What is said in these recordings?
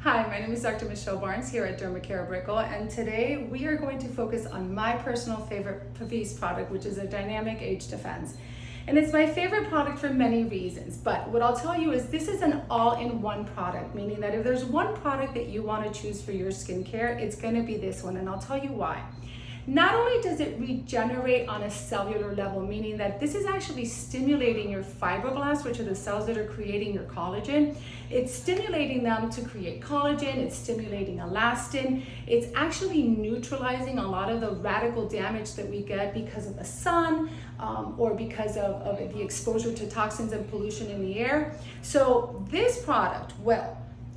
Hi, my name is Dr. Michelle Barnes here at Dermacare Brickell, and today we are going to focus on my personal favorite Pavise product, which is a dynamic age defense. And it's my favorite product for many reasons, but what I'll tell you is this is an all-in-one product, meaning that if there's one product that you want to choose for your skincare, it's going to be this one, and I'll tell you why. Not only does it regenerate on a cellular level, meaning that this is actually stimulating your fibroblasts, which are the cells that are creating your collagen. It's stimulating them to create collagen, it's stimulating elastin, it's actually neutralizing a lot of the radical damage that we get because of the sun or because of the exposure to toxins and pollution in the air. So this product will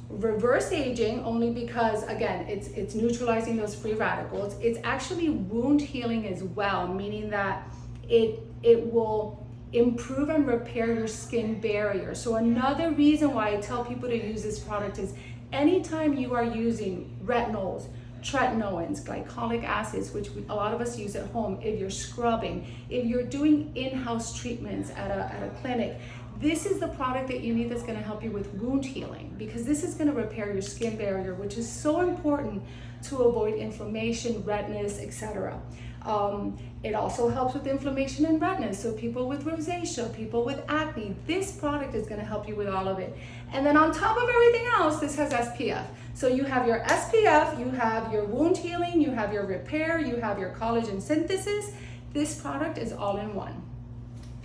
reverse aging only because, again, it's neutralizing those free radicals. It's actually wound healing as well, meaning that it will improve and repair your skin barrier. So another reason why I tell people to use this product is anytime you are using retinols, tretinoins, glycolic acids, which a lot of us use at home, if you're scrubbing, if you're doing in-house treatments at a clinic, this is the product that you need that's going to help you with wound healing, because this is going to repair your skin barrier, which is so important to avoid inflammation, redness, etc. It also helps with inflammation and redness. So people with rosacea, people with acne, this product is going to help you with all of it. And then on top of everything else, this has SPF. So you have your SPF, you have your wound healing, you have your repair, you have your collagen synthesis. This product is all in one.